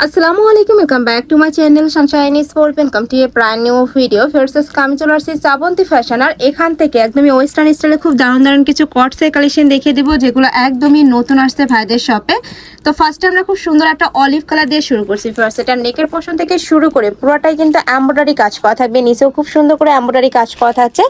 আসসালামু আলাইকুম, welcome back to my channel Sunshine Sport. Welcome to a brand new video. ফেরসেস আমি চলে আসছি শ্রাবন্তী ফ্যাশন। আর এখান থেকে একদমই ওয়েস্টার্ন স্টাইলে খুব দারুণ দারুণ কিছু কটসের কালেকশন দেখিয়ে দিব, যেগুলো একদমই নতুন আসছে ভাইদের শপে। তো ফার্স্টে আমরা খুব সুন্দর একটা অলিভ কালার দিয়ে শুরু করছি। ফার্স্ট এটা নেকের পোর্শন থেকে শুরু করে পুরোটাই কিন্তু এমব্রয়ডারি কাজ করা থাকবে, নিচেও খুব সুন্দর করে এমব্রয়ডারি কাজ করা থাকছে।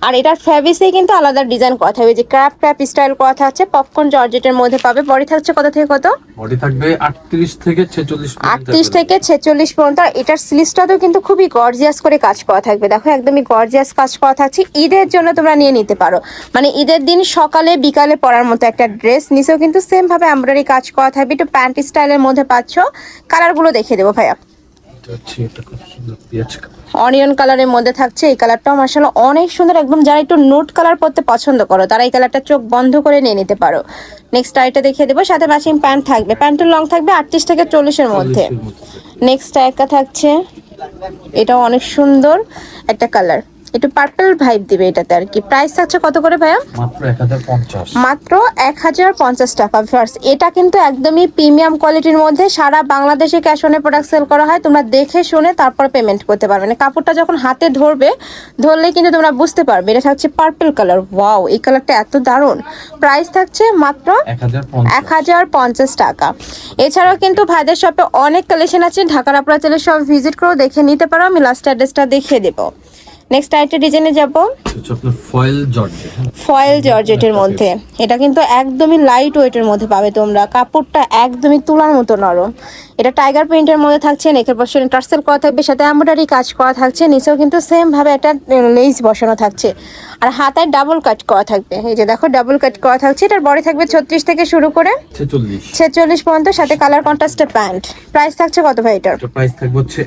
আর এটার ফ্যাব্রিক্সে কিন্তু আলাদা ডিজাইন করা থাকবে, যে ক্র্যাপ স্টাইল করা থাকছে, পপকর্ন জর্জেটের মধ্যে পাবে। বডি থাকছে কত থেকে কত? বডি থাকবে 38 থেকে 46 38 থেকে 46 পর্যন্ত। আর এটার স্লিভসটাতেও কিন্তু খুবই গর্জিয়াস করে কাজ করা থাকবে। দেখো একদমই গর্জিয়াস কাজ করা থাকছে। ঈদের জন্য তোমরা নিয়ে নিতে পারো, মানে ঈদের দিন সকালে বিকালে পরার মতো একটা ড্রেস। নিচেও কিন্তু সেম ভাবে এমব্রয়ডারি কাজ করা থাকবে, একটু প্যান্ট স্টাইলের মধ্যে পাচ্ছ। কালারগুলো দেখিয়ে দেবো ভাইয়া। অনিয়ন কালারের মধ্যে থাকছে এই কালারটাও মাশাআল্লাহ অনেক সুন্দর, একদম যারা একটু নোট কালার পরতে পছন্দ করো তারা এই কালারটা চোখ বন্ধ করে নিয়ে নিতে পারো। নেক্সট আইটা দেখিয়ে দেবো, সাথে ম্যাচিং প্যান্ট থাকবে। প্যান্টের লং থাকবে 38 থেকে 40-এর মধ্যে। নেক্সট একটা থাকছে, এটাও অনেক সুন্দর একটা কালার, একটু পার্পল ভাইব দিবে এটাতে আর কি। প্রাইস থাকছে কত করে ভাইয়া? মাত্র 1050 টাকা। ফার্স্ট এটা কিন্তু একদমই প্রিমিয়াম কোয়ালিটির মধ্যে, সারা বাংলাদেশে ক্যাশ অনে প্রোডাক্ট সেল করা হয়। তোমরা দেখে শুনে তারপর পেমেন্ট করতে পারবে, না কাপড়টা যখন হাতে ধরলে কিন্তু তোমরা বুঝতে পারবে। এটা থাকছে পার্পল কালার। ওয়াও, এই কালারটা এত দারুণ। প্রাইস থাকছে মাত্র 1050 টাকা। এছাড়াও কিন্তু ভাইদের শপে অনেক কালেকশন আছে, ঢাকার আপনারা চাইলে সব ভিজিট করেও দেখে নিতে পারো। আমি লাস্ট অ্যাড্রেসটা দেখিয়ে দেবো। নেক্সট আইটেম ডিজাইনে যাব, ফয়েল জর্জেটের মধ্যে। এটা কিন্তু একদমই লাইট ওয়েটের মধ্যে পাবে তোমরা, কাপড়টা একদমই তুলার মতো নরম। এটা টাইগার প্রিন্টের মধ্যে থাকছে, নেকের পাশে টার্সেল করা থাকবে, সাথে এমব্রয়ডারি কাজ করা থাকছে। নিচেও কিন্তু সেম ভাবে একটা লেস বসানো থাকছে, আর হাতায় ডাবল কাট করা থাকবে। এই যে দেখো ডাবল কাট করা থাকছে। এটার বডি থাকবে 36 থেকে শুরু করে 46 পর্যন্ত, সাথে কালার কন্ট্রাস্টে প্যান্ট। প্রাইস থাকছে কত ভাই এটার? প্রাইস থাকবে হচ্ছে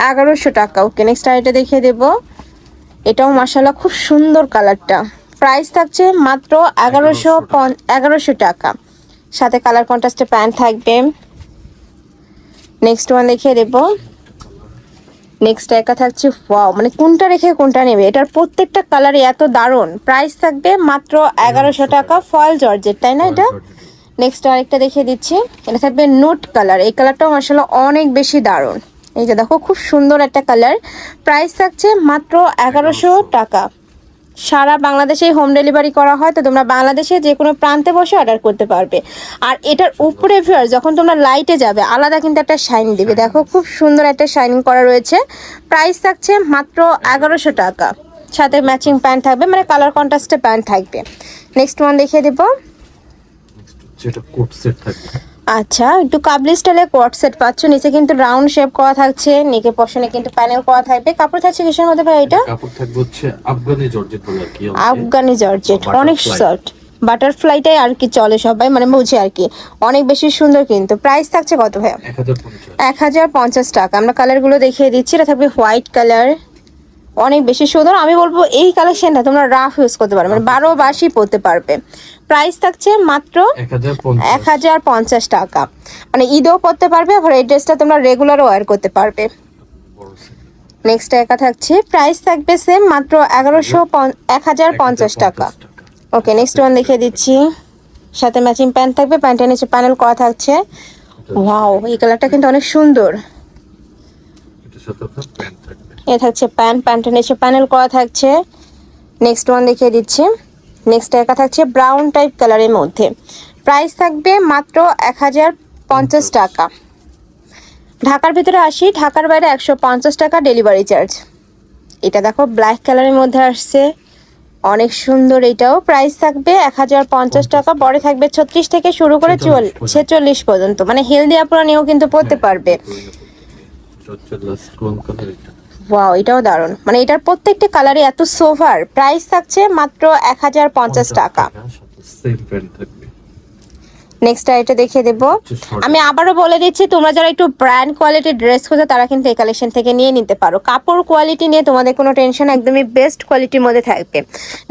1100 টাকা। ওকে, নেক্সট আইটেম দেখিয়ে দেবো। এটাও মাশাআল্লাহ খুব সুন্দর কালারটা। প্রাইস থাকছে মাত্র 1100 টাকা, সাথে কালার কন্ট্রাস্টে প্যান্ট থাকবে। নেক্সট ওয়ান দেখিয়ে দেবো। নেক্সট একা থাকছে, ওয়াও, মানে কোনটা রেখে কোনটা নেবে, এটার প্রত্যেকটা কালারই এত দারুণ। প্রাইস থাকবে মাত্র 1100 টাকা। ফয়েল জর্জেট, তাই না এটা? নেক্সট আরেকটা দেখিয়ে দিচ্ছি, এটা থাকবে নোট কালার। এই কালারটাও মাশাআল্লাহ অনেক বেশি দারুণ। এই যে দেখো খুব সুন্দর একটা কালার। প্রাইস থাকছে মাত্র 1100 টাকা। সারা বাংলাদেশে হোম ডেলিভারি করা হয়, তো তোমরা বাংলাদেশে যে কোনো প্রান্তে বসে অর্ডার করতে পারবে। আর এটার উপরে ভিউয়ার যখন তোমরা লাইটে যাবে আলাদা কিন্তু একটা শাইন দিবে। দেখো খুব সুন্দর একটা শাইনিং করা রয়েছে। প্রাইস থাকছে মাত্র 1100 টাকা, সাথে ম্যাচিং প্যান্ট থাকবে, মানে কালার কন্ট্রাস্টে প্যান্ট থাকবে। নেক্সট ওয়ান দেখিয়ে দেবো। আচ্ছা, একটু কাবলি স্টাইলে কোট সেট পাচ্ছ। নিচে কিন্তু রাউন্ড শেপ করা থাকছে, নেকের পশনে কিন্তু প্যানেল করা থাকবে। কাপড় থাকছে কিসের মধ্যে ভাই এটা? কাপড় থাকবে হচ্ছে আফগানি জর্জেট বলে আর কি। আফগানি জর্জেট, অনেক সফট। বাটারফ্লাইটাই আর কি চলে সবাই, মানে বুঝে আর কি। অনেক বেশি সুন্দর কিন্তু। প্রাইস থাকছে কত ভাই? 1050 টাকা। আমরা কালারগুলো দেখিয়ে দিচ্ছি। এটা থাকবে হোয়াইট কালার, অনেক বেশি সুন্দর। আমি বলবো এই কালেকশনটা তোমরা রাফ ইউজ করতে পারবে, মানে 12 মাসই পরতে পারবে। প্রাইস থাকছে মাত্র 1050 টাকা, মানে ঈদেও পরতে পারবে, আবার এই ড্রেসটা তোমরা রেগুলারও ওয়্যার করতে পারবে। নেক্সট একা থাকছে, প্রাইস থাকবে সেম মাত্র 1050 টাকা। ওকে, নেক্সট ওয়ান দেখিয়ে দিচ্ছি, সাথে ম্যাচিং প্যান্ট থাকবে, প্যান্টের নিচে প্যানেল করা থাকছে। ওয়াও, এই কালারটা কিন্তু অনেক সুন্দর। এ থাকছে প্যান্ট, প্যান্টের নিচে প্যানেল করা থাকছে। নেক্সট ওয়ান দেখিয়ে দিচ্ছি। নেক্সট একা থাকছে ব্রাউন টাইপ কালারের মধ্যে। প্রাইস থাকবে মাত্র 1050 টাকা। ঢাকার ভিতরে 80, ঢাকার বাইরে 150 টাকা ডেলিভারি চার্জ। এটা দেখো ব্ল্যাক কালারের মধ্যে আসছে, অনেক সুন্দর। এটাও প্রাইস থাকবে 1050 টাকা। বডি থাকবে 36 থেকে শুরু করে 46 পর্যন্ত, মানে হেলদি আপুরা নিয়েও কিন্তু পরতে পারবে। ওয়াও, এটাও দারুণ, মানে এটার প্রত্যেকটা কালারই এত সোভার। প্রাইস থাকছে মাত্র 1050 টাকা। নেক্সট আইটা দেখিয়ে দেবো। আমি আবারও বলে দিচ্ছি, তোমরা যারা একটু ব্র্যান্ড কোয়ালিটির ড্রেস খোঁজো তারা কিন্তু এই কালেকশন থেকে নিয়ে নিতে পারো। কাপড় কোয়ালিটি নিয়ে তোমাদের কোনো টেনশন, একদমই বেস্ট কোয়ালিটির মধ্যে থাকবে।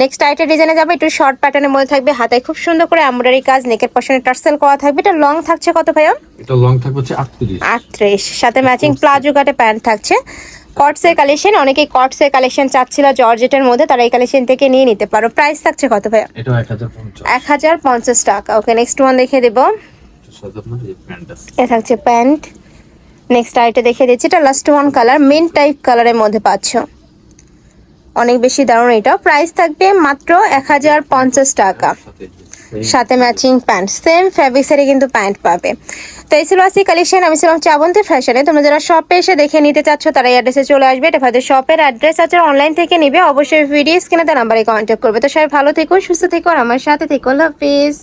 নেক্সট আইটা ডিজাইনে যাবে, একটু শর্ট প্যাটার্নের মধ্যে থাকবে, হাতায় খুব সুন্দর করে এমব্রয়ডারি কাজ, নেকের পশনে টার্সেল করা থাকবে। এটা লং থাকছে কত ভাইয়া? এটা লং থাকবে হচ্ছে 38, সাথে ম্যাচিং প্লাজো কাটে প্যান্ট থাকছে। কটসের কালেকশন, অনেকেই কটসের কালেকশন চাচ্ছিল জর্জেটের মধ্যে, তারা এই কালেকশন থেকে নিয়ে নিতে পারো। প্রাইস থাকছে কত ভাইয়া? এটা 1050 টাকা। ওকে, নেক্সট ওয়ান দেখিয়ে দেবো। এ থাকছে প্যান্ট, নেক্সট আইটা দেখিয়ে দিচ্ছি, এটা last one colour main type কালারের মধ্যে পাচ্ছ, অনেক বেশি দারুণ। এটাও প্রাইস থাকবে মাত্র 1050 টাকা, সাথে ম্যাচিং প্যান্ট, সেম ফ্যাব্রিক্সেরই কিন্তু প্যান্ট পাবে। তো এই ছিল আজকে কালেকশন, আমি ছিলাম শ্রাবন্তী ফ্যাশনে। তোমরা যারা শপে এসে দেখে নিতে চাচ্ছ তারা এই অ্যাড্রেসে চলে আসবে, এটা ভাদের শপের অ্যাড্রেস আছে, অনলাইন থেকে নিবে অবশ্যই ভিডিও স্ক্রিনে তার নাম্বারে কন্ট্যাক্ট করবে। তো সবাই ভালো থেকো, সুস্থ থেকো আর আমার সাথে থেকো, আল্লাহ হাফিজ।